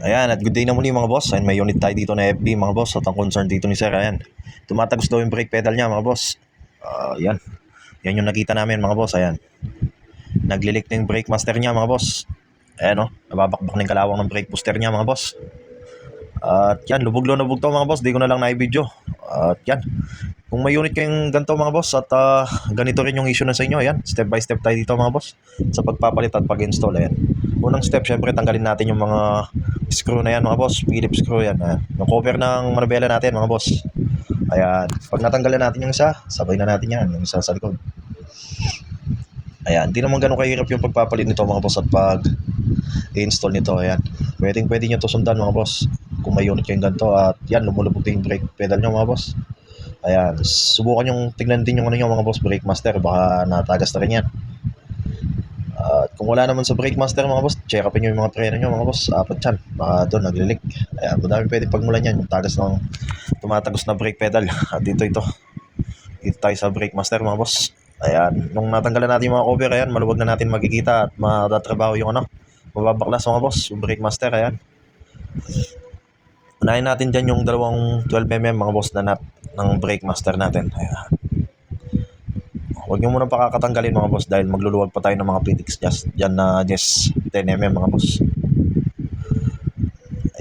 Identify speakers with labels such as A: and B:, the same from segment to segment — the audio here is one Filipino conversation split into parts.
A: Ayan, at good day na muli mga boss. Ayan, may unit tayo dito na FB mga boss. At ang concern dito ni Sir, ayan, tumatagos daw yung brake pedal niya mga boss. Yan. Yan yung nakita namin mga boss. Ayan, naglilik na yung brake master niya mga boss. Ayan o, nababakbak na yung kalawang ng brake booster niya mga boss. At yan, lubog to mga boss. Di ko na lang na-video. At yan, kung may unit kayong ganito mga boss at ganito rin yung issue na sa inyo, ayan, step by step tayo dito mga boss sa pagpapalit at pag-install. Ayan, unang step, syempre tanggalin natin yung mga screw na yan mga boss, Phillips screw yan. Ayan, yung cover ng manubela natin mga boss. Ayan, pag natanggalan natin yung isa, sabay na natin yan, yung isa sa likod. Ayan, di naman ganun kahirap yung pagpapalit nito mga boss at pag-install nito. Ayan, pwede nyo to sundan mga boss kung may unit kayong ganito. At yan, lumulubog din yung brake pedal nyo mga boss. Ayan, subukan yung tignan din yung ano yung mga boss, brake master, baka natagas na rin yan. At kung wala naman sa brake master mga boss, check upin nyo yung mga preno nyo mga boss, apat yan, baka doon naglilik. Ayan, madami pwede pagmulan yan, yung tagas ng tumatagos na brake pedal. At dito tayo sa brake master mga boss. Ayan, nung natanggalan natin yung mga cover, ayan, maluwag na natin makikita at matatrabaho yung ano, mababaklas mga boss, yung brake master. Ayan, unahin natin dyan yung dalawang 12mm mga boss na nut ng brake master natin. Ayan, huwag nyo muna pakakatanggalin mga boss dahil magluluwag pa tayo ng mga pitix dyan na just 10mm mga boss.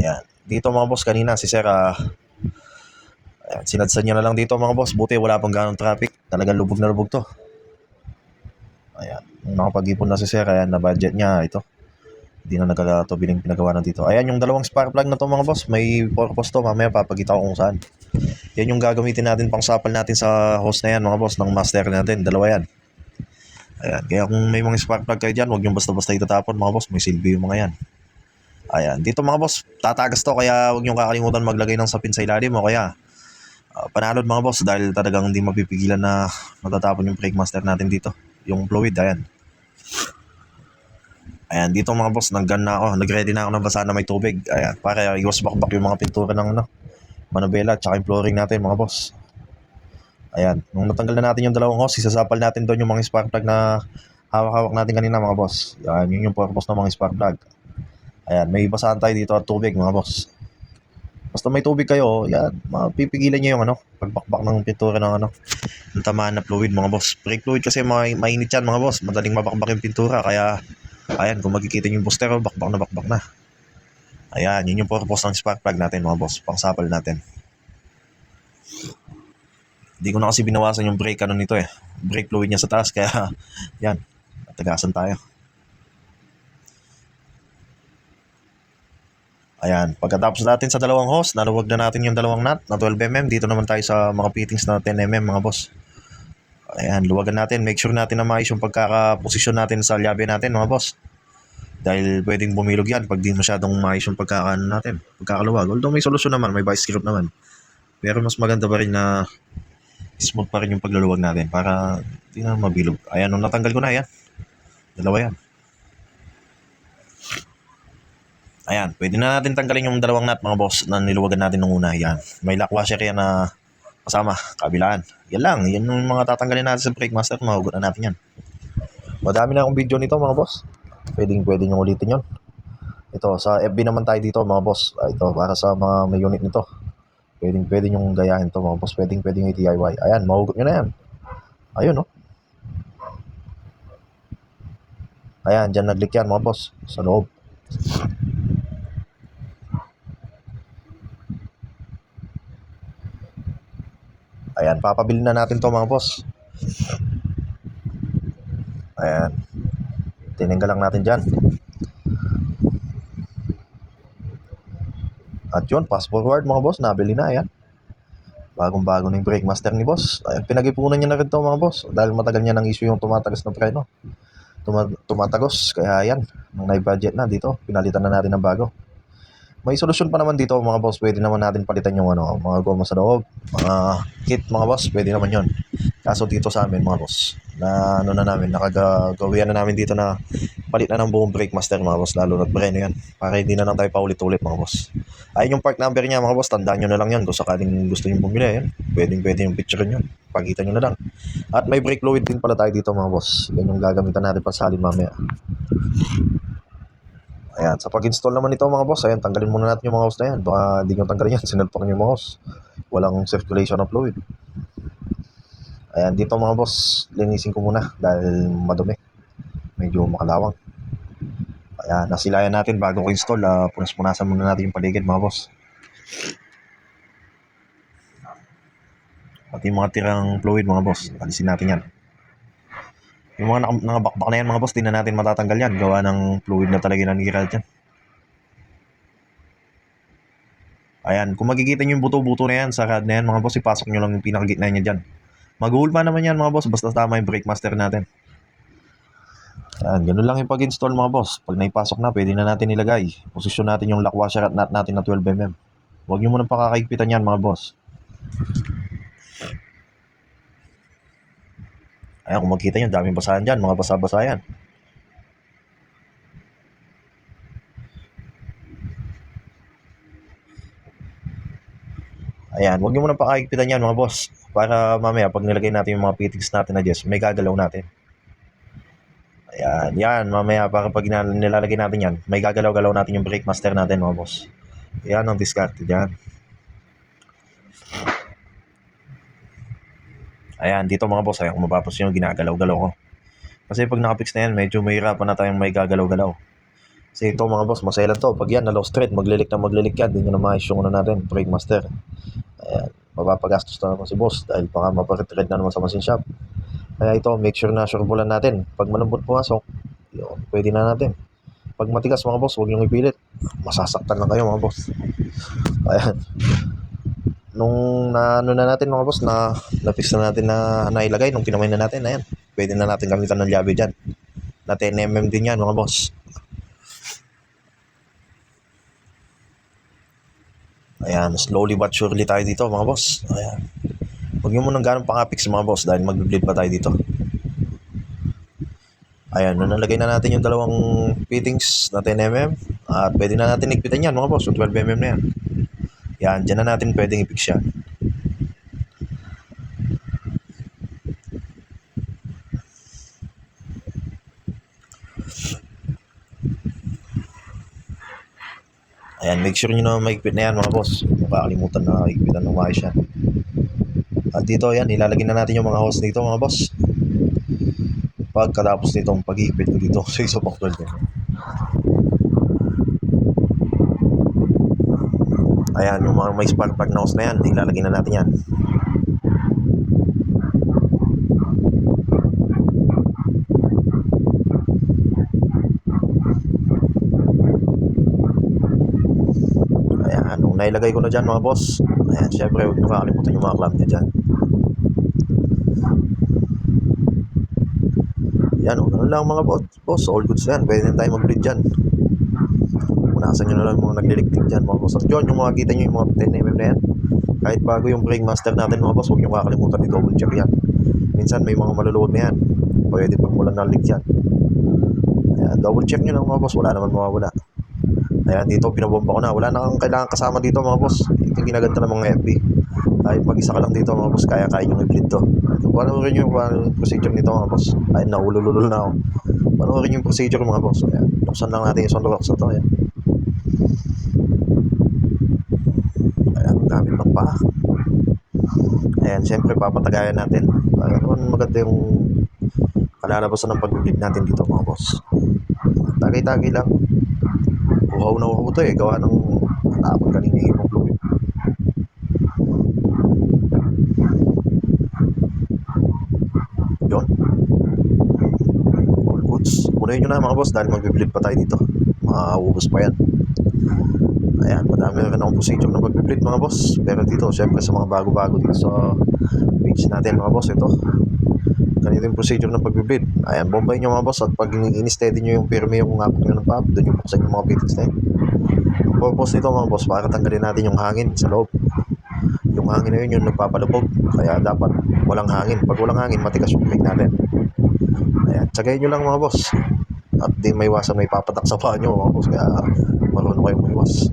A: Ayan, dito mga boss kanina si Sir, ayan, sinadsan nyo na lang dito mga boss, buti wala pang ganong traffic, talagang lubog na lubog to. Ayan, nung nakapag-ipon na si Sir, ayan, na budget niya ito, hindi na nagkakatubiling pinagawa na dito. Ayan, yung dalawang spark plug na to mga boss, may purpose to, mamaya papagita ko kung saan. Yan yung gagamitin natin pang sapal natin sa hose na yan mga boss, ng master natin, dalawa yan. Ayan, kaya kung may mga spark plug kayo dyan, huwag yung basta-basta itatapon mga boss, may silbi yung mga yan. Ayan, dito mga boss, tatagas to, kaya huwag nyo kakalimutan maglagay ng sapin sa ilalim o kaya panalod mga boss, dahil talagang hindi mapipigilan na matatapon yung brake master natin dito, yung fluid. Ayan, dito mga boss, nag-ready na ako ng basa na may tubig. Ayan, para iwas bakbak yung mga pintura ng manubela tsaka yung flooring natin mga boss. Ayan, nung natanggal na natin yung dalawang hose, isasapal natin doon yung mga spark plug na hawak-hawak natin kanina mga boss. Ayan, yun yung purpose ng mga spark plug. Ayan, may basahan tayo dito at tubig mga boss. Basta may tubig kayo, yan, mapipigilan nyo yung pagbakbak ng pintura ng tamaan na fluid mga boss. Brake fluid kasi mainit yan mga boss, madaling mabakbak yung pintura, kaya ayan, kung makikita nyo yung booster, bakbak na. Ayan, yun yung purpose ng spark plug natin mga boss, pang sapal natin. Hindi ko na kasi binawasan yung brake nito brake fluid niya sa taas, kaya yan, natagasan tayo. Ayan, pagkatapos natin sa dalawang hose, naluwag na natin yung dalawang nut na 12mm. Dito naman tayo sa mga fittings na 10mm mga boss. Ayan, luwagan natin, make sure natin na maayos yung pagkakaposisyon natin sa llabe natin mga boss. Dahil pwedeng bumilog yan pag di masyadong maayos yung pagkakaluwag. Although may solusyon naman, may vice grip naman. Pero mas maganda pa rin na smooth pa rin yung pagluluwag natin para di na mabilog. Ayan, nung natanggal ko na yan, dalawa yan. Ayan, pwede na natin tanggalin yung dalawang nut mga boss na niluwagan natin nung una. Yan, may lock washer yan na kasama, kabilaan. Yan lang, yan yung mga tatanggalin natin sa brake master, mahugot na natin yan. Madami na akong video nito mga boss, pwede nyo ulitin yun. Ito, sa FB naman tayo dito mga boss. Ito, para sa mga may unit nito, pwede nyo gayahin to mga boss, pwede yung DIY. Ayan, mahugot nyo na yan. Ayun no. Ayan, dyan naglik yan mga boss, sa loob. Ayan, papabili na natin to mga boss. Ayan, tinanggal lang natin dyan. At yun, fast forward mga boss, nabili na. Ayan, bagong-bago na yung brake master ni boss. Ayan, pinag-ipunan niya na rin to mga boss, dahil matagal niya ng issue yung tumatagas na preno. Tumatagos, kaya yan, nang na-budget na dito, pinalitan na natin ng bago. May solusyon pa naman dito mga boss, pwede naman natin palitan yung mga goma sa loob, mga kit mga boss, pwede naman yun. Kaso dito sa amin mga boss, na nakagawian na namin dito na palit na ng buong brake master mga boss, lalo na't breno yan, para hindi na lang tayo paulit-ulit mga boss. Ayun yung part number niya mga boss, tandaan nyo na lang yan kung sakaling gusto nyo bumili. Yan, pwede yung picture nyo, pagkita nyo na lang. At may brake fluid din pala tayo dito mga boss, yan yung gagamitan natin pasalin mamaya. Ayan, sa pag-install naman nito mga boss, ayan, tanggalin muna natin yung mga hose na yan. Baka hindi nyo tanggalin yan, sinalpak nyo yung mga hose. Walang circulation of fluid. Ayan, dito mga boss, linisin ko muna dahil madumi. Medyo makalawang. Ayan, nasilayan natin bago ko install. Punas-punasan muna natin yung paligid mga boss. Pati yung mga tirang fluid mga boss, alisin natin yan. Yung mga nakabakbak na yan mga boss, di na natin matatanggal yan. Gawa ng fluid na talaga nangiral dyan. Ayan, kung makikita nyo yung buto-buto na yan sa rad na yan mga boss, ipasok nyo lang yung pinakagitna niya dyan. Mag-hulma naman yan mga boss, basta tama yung brake master natin. Ayan, ganun lang yung pag-install mga boss. Pag naipasok na, pwede na natin ilagay. Posisyon natin yung lock washer at nut natin na 12mm. Huwag nyo munang pakakaigpitan yan mga boss. Ayan, kung makikita nyo, daming basahan dyan, mga basa-basa yan. Ayan, huwag nyo munang pakakaigpitan yan mga boss. Para mamaya, pag nilagay natin yung mga fittings natin na Jess, may gagalaw natin. Ayan, yan, mamaya para pag nilalagay natin yan, may gagalaw-galaw natin yung brake master natin mga boss. Yan ang discard dyan. Ayan, dito mga boss, ayan, kung mapapansin yung ginagalaw-galaw ko. Kasi pag nakapix na yan, medyo mahirapan na tayong may gagalaw-galaw. Kasi ito mga boss, maselan to. Pag yan, na-low straight, maglilik yan. Hindi nyo na maayos yung natin, brake master. Ayan, mapapagastos na naman si boss dahil baka maparetread na naman sa machine shop. Kaya ito, make sure na surebulan natin. Pag malambot pumasok, yun, pwede na natin. Pag matigas mga boss, huwag nyo ipilit. Masasaktan lang kayo mga boss. Ayan. Nung ano na natin mga boss, na-fix na natin na nailagay, nung pinamay na natin, ayan. Pwede na natin gamitan ng llabe dyan. Na 10mm din yan mga boss. Ayan, slowly but surely tayo dito mga boss. Ayan. Huwag nyo munang ganong pang-apix mga boss dahil mag-bleed pa tayo dito. Ayan, nalagay na natin yung dalawang fittings na 10mm. At pwede na natin igpitan yan mga boss, yung 12mm na yan. Yan, dyan na natin pwedeng i-fix yan. Ayan, make sure nyo na maigpit na yan mga boss. Makakalimutan na igpitan ng maayos yan. At dito yan, ilalagay na natin yung mga hose dito mga boss. Pagkatapos nitong pag-iipit ko dito sa isa pang 12. Ayan, yung mga may spark plug na hose na yan, ilalagay na natin yan. Ayan, nung nailagay ko na dyan mga boss, ayan, syempre huwag nyo kakalimutan yung mga clamp nya dyan. Yan, ano lang mga boss, all goods yan, pwede na tayo mag-bleed dyan. Punasan nyo na lang mga nagliligtig dyan mga boss. At yun, yung mga kita nyo yung mga 10mm na yan, kahit bago yung brake master natin mga boss, huwag nyo kakalimutan i-double check yan. Minsan may mga maluluwag na yan, pwede pag mula nalig yan. Ayan, double check nyo lang mga boss, wala naman mawawala. Ayan, dito pinabomba ko na, wala na kang kailangan kasama dito mga boss. Ito yung ginaganda ng mga FB. Kahit mag-isa ka lang dito mga boss, kaya yung i-bleed to. Panoorin nyo yung procedure nito mga boss. Ayun, naulululul na ako. Panoorin yung procedure mga boss. Ayan, buksan lang natin yung sunrock sa to. Ayan. Ayan, gamit ng paa. Ayan, syempre papatagayan natin. Ayan, maganda yung kalalabasan ng pag-bleed natin dito mga boss. Tagay-tagay lang. Uhaw na uhaw to gawa ng tapon kanina yung ibang fluid. Yun. All goods. Punuin nyo na mga boss dahil mag-bleed pa tayo dito. Mauubos pa yan. Ayan, madami rin akong procedure na mag-bleed mga boss. Pero dito, syempre sa mga bago-bago dito sa page natin mga boss, ito. Ganito yung procedure ng pag-bleed. Ayan, bombay nyo mga boss at pag in-steady nyo yung firme yung ngapok nyo ng pop, doon yung buksan yung mga fittings na yun. Ang purpose nito mga boss, para tanggalin natin yung hangin sa loob. Yung hangin na yun yung nagpapalubog. Kaya dapat walang hangin. Pag walang hangin, matigas yung brake natin. Ayan, tsagayin nyo lang mga boss. At di may iwasan may papatak sa paa nyo mga boss. Kaya marunong kayo maiwas.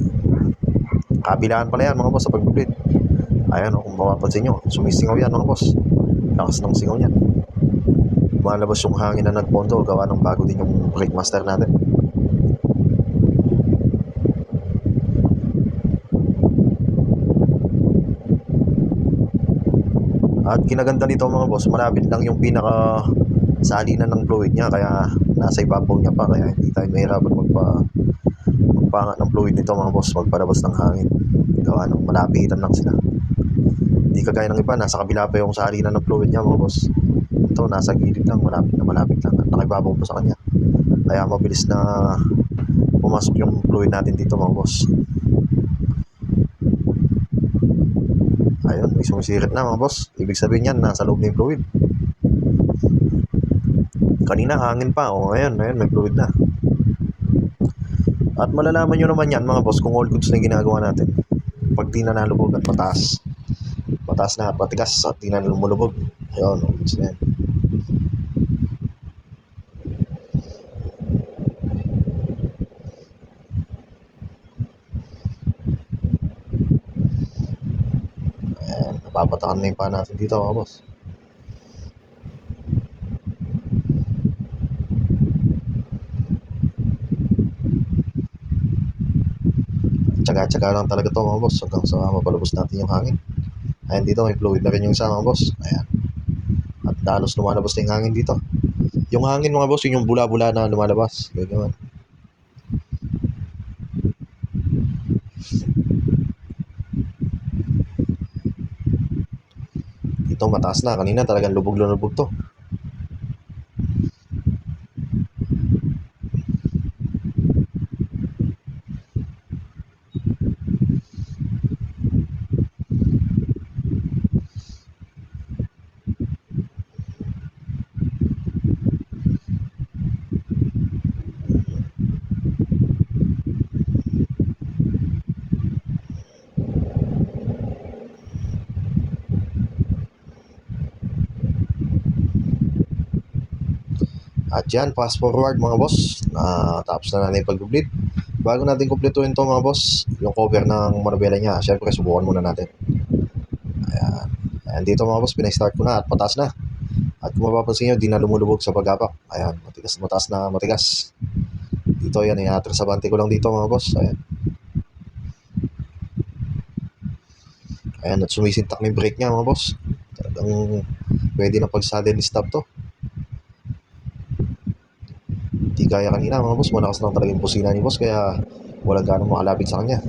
A: Kabilaan pala yan mga boss sa pag-bleed. Ayan kung mapapansin nyo, sumisingaw yan mga boss. Lakas ng singaw niyan. Malabas yung hangin na nagpondo, gawa ng bago din yung brake master natin. At kinaganda nito mga boss, malapit lang yung pinaka salinan ng fluid niya, kaya nasa ibabaw niya pa, kaya hindi tayo mahirapan magpangat ng fluid nito mga boss, magpalabas ng hangin. Gawa ng malapitan lang sila. Hindi kagaya ng iba, nasa kabila pa yung salinan ng fluid niya mga boss. Ito nasa gilid lang, malapit lang, at nakibabaw pa sa kanya, kaya mabilis na pumasok yung fluid natin dito mga boss. Ayun, may sumisirit na mga boss, ibig sabihin yan nasa loob na yung fluid. Kanina hangin pa, o ngayon may fluid na. At malalaman nyo naman yan mga boss kung all goods na yung ginagawa natin pag di na nalubog at mataas na at matigas at di na lumulubog. Ayun, all goods na yan. Ayan, napapatakan na yung paa natin dito mga boss. Tsaga-tsaga lang talaga to mga boss hanggang sa mapalabos natin yung hangin. Ayan, dito may fluid na rin yung isa mga boss. Ayan, at dalos lumalabas na yung hangin dito. Yung hangin mga boss, yun yung bula-bula na lumalabas. Ganyan. Ito mataas na, kanina talagang lubog-lubog to. At yan, fast forward mga boss, tapos na natin yung pag-bleed. Bago natin kumpletuhin to mga boss, yung cover ng manubela niya, syempre subukan muna natin. Ayan, ayan dito mga boss, pinay-start ko na at pataas na. At kung mapapansin nyo, di na lumulubog sa pagapak. Ayan, mataas na matigas. Dito yan, inatrasabante ko lang dito mga boss. Ayan. Ayan, at sumisintak na yung brake niya mga boss. Talagang pwede na pag-sudden stop to. Di kaya kanina mga boss, malakas lang talaga yung busina ni boss, kaya walang ganong makalapit sa kanya.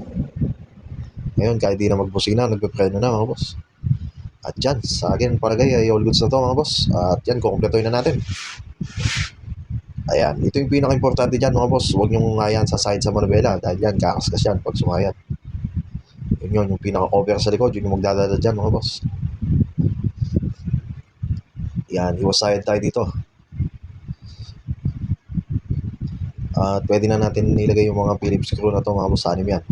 A: Ngayon, kahit di na magbusina, nagpe-preno na mga boss. At dyan, sa akin palagay ay all goods na to mga boss. At yan, kukumpletuhin na natin. Ayan, ito yung pinaka-importante dyan mga boss. Huwag nyo ngayan sa side sa manubela, dahil yan, kakaskas yan pag sumayat. Yun yung pinaka-cover sa likod, yun yung magdadala dyan mga boss. Yan, iwas side tayo dito. At pwede na natin nilagay yung mga Phillips screw na to mga boss, anim yan.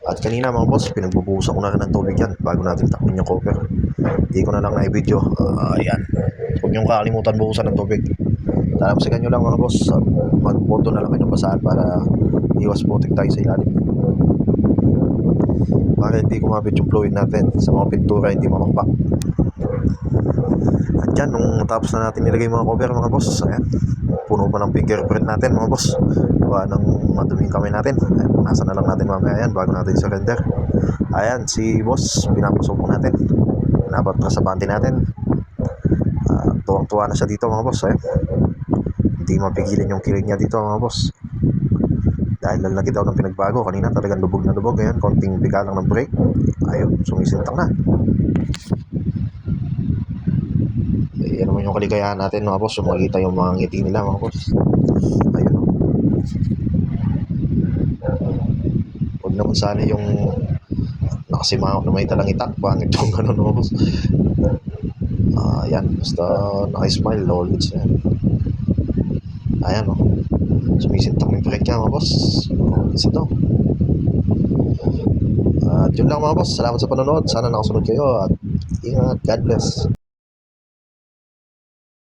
A: At kanina mga boss, pinagbubuhusan ko na rin ng tubig yan bago natin takmin yung cover. Hindi ko na lang na-video. Ayan, huwag niyong kakalimutan buhusan ng tubig. Talamsikan nyo lang mga boss, mag-boto na lang kayo ng basahan para iwas putik tayo sa ilalim. Para hindi kumapit yung fluid natin sa mga pintura, hindi mamakpak. At yan, nung tapos na natin nilagay mga cover mga boss, ayan, puno pa ng fingerprint natin mga boss. Gawa ng maduming kamay natin. Ayan, nasa na lang natin mamaya yan bago natin surrender. Ayan, si boss, pinapasok natin. Napatrasabante natin. Tuwang-tuwa na siya dito mga boss. Ayan, hindi mapigilan yung kilig niya dito mga boss. Dahil lalaki daw ng pinagbago. Kanina talagang lubog na lubog. Ngayon, konting biga lang ng brake. Ayun, sumisintak na. Yan naman yung kaligayahan natin mga boss. Makikita yung mga ngiti nila mga boss. Ayun. Huwag naman sana yung nakasimangot na may talang itak. Pangit yung gano'n mga boss. Yan, basta nakismile. All goods yan. Ayan o. Sumisintak yung brake niya mga boss. Isa to. At yun lang mga boss. Salamat sa panonood. Sana nakasunod kayo. At ingat. God bless.